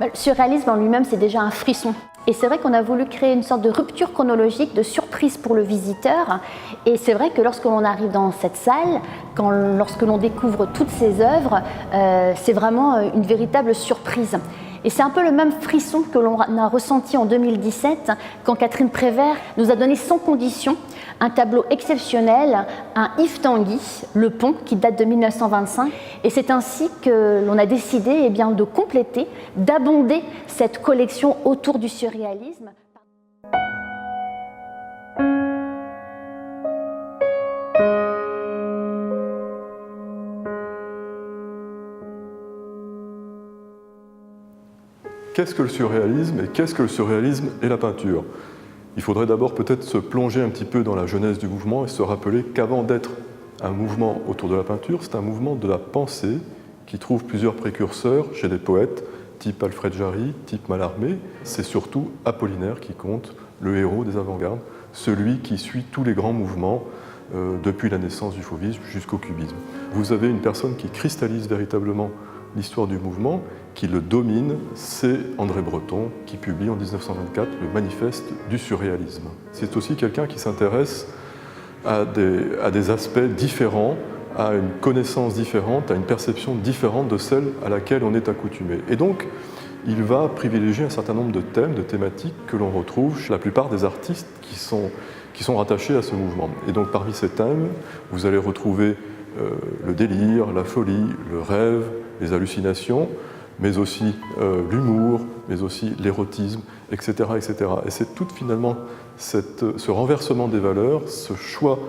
Le surréalisme en lui-même, c'est déjà un frisson. Et c'est vrai qu'on a voulu créer une sorte de rupture chronologique, de surprise pour le visiteur. Et c'est vrai que lorsque l'on arrive dans cette salle, lorsque l'on découvre toutes ces œuvres, c'est vraiment une véritable surprise. Et c'est un peu le même frisson que l'on a ressenti en 2017 quand Catherine Prévert nous a donné sans condition un tableau exceptionnel, un Yves Tanguy, Le Pont, qui date de 1925. Et c'est ainsi que l'on a décidé de compléter, d'abonder cette collection autour du surréalisme. Qu'est-ce que le surréalisme et qu'est-ce que le surréalisme et la peinture? Il faudrait d'abord peut-être se plonger un petit peu dans la genèse du mouvement et se rappeler qu'avant d'être un mouvement autour de la peinture, c'est un mouvement de la pensée qui trouve plusieurs précurseurs chez des poètes, type Alfred Jarry, type Mallarmé. C'est surtout Apollinaire qui compte, le héros des avant-gardes, celui qui suit tous les grands mouvements depuis la naissance du fauvisme jusqu'au cubisme. Vous avez une personne qui cristallise véritablement l'histoire du mouvement, qui le domine, c'est André Breton, qui publie en 1924 le Manifeste du surréalisme. C'est aussi quelqu'un qui s'intéresse à des aspects différents, à une connaissance différente, à une perception différente de celle à laquelle on est accoutumé. Et donc, il va privilégier un certain nombre de thèmes, de thématiques que l'on retrouve chez la plupart des artistes qui sont rattachés à ce mouvement. Et donc, parmi ces thèmes, vous allez retrouver le délire, la folie, le rêve, les hallucinations, mais aussi l'humour, mais aussi l'érotisme, etc., etc. Et c'est tout finalement ce renversement des valeurs, ce choix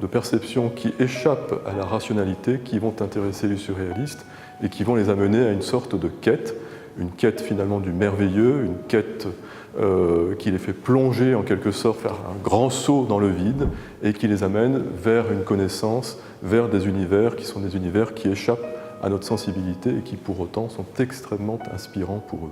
de perception qui échappe à la rationalité, qui vont intéresser les surréalistes et qui vont les amener à une sorte de quête, une quête finalement du merveilleux, une quête qui les fait plonger en quelque sorte, faire un grand saut dans le vide et qui les amène vers une connaissance, vers des univers qui sont des univers qui échappent à notre sensibilité et qui pour autant sont extrêmement inspirants pour eux.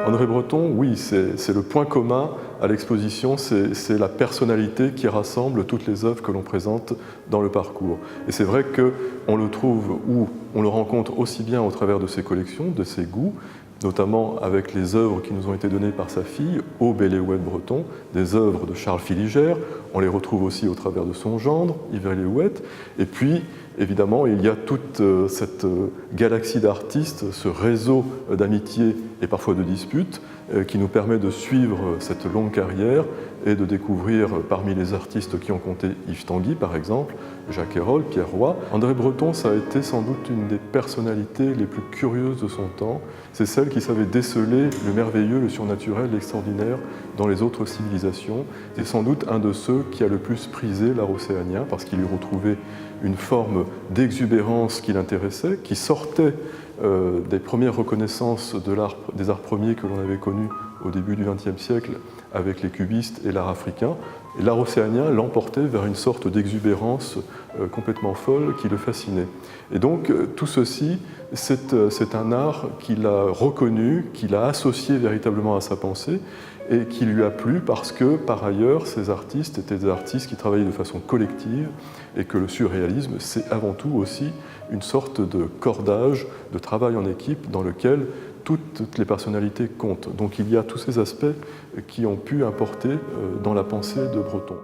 André Breton, oui, c'est le point commun à l'exposition, c'est la personnalité qui rassemble toutes les œuvres que l'on présente dans le parcours. Et c'est vrai qu'on le trouve ou on le rencontre aussi bien au travers de ses collections, de ses goûts, notamment avec les œuvres qui nous ont été données par sa fille, Aube Eléouette Breton, des œuvres de Charles Filigère. On les retrouve aussi au travers de son gendre, Yves Eléouette. Et puis, évidemment, il y a toute cette galaxie d'artistes, ce réseau d'amitié et parfois de disputes qui nous permet de suivre cette longue carrière et de découvrir parmi les artistes qui ont compté Yves Tanguy, par exemple, Jacques Hérol, Pierre Roy. André Breton, ça a été sans doute une des personnalités les plus curieuses de son temps. C'est celle qui savait déceler le merveilleux, le surnaturel, l'extraordinaire dans les autres civilisations. C'est sans doute un de ceux qui a le plus prisé l'art océanien parce qu'il y retrouvait une forme d'exubérance qui l'intéressait, qui sortait des premières reconnaissances des arts premiers que l'on avait connus au début du XXe siècle avec les cubistes et l'art africain. Et l'art océanien l'emportait vers une sorte d'exubérance complètement folle qui le fascinait. Et donc tout ceci, c'est un art qu'il a reconnu, qu'il a associé véritablement à sa pensée et qui lui a plu parce que, par ailleurs, ces artistes étaient des artistes qui travaillaient de façon collective et que le surréalisme, c'est avant tout aussi une sorte de cordage, de travail en équipe dans lequel toutes les personnalités comptent. Donc il y a tous ces aspects qui ont pu importer dans la pensée de Breton.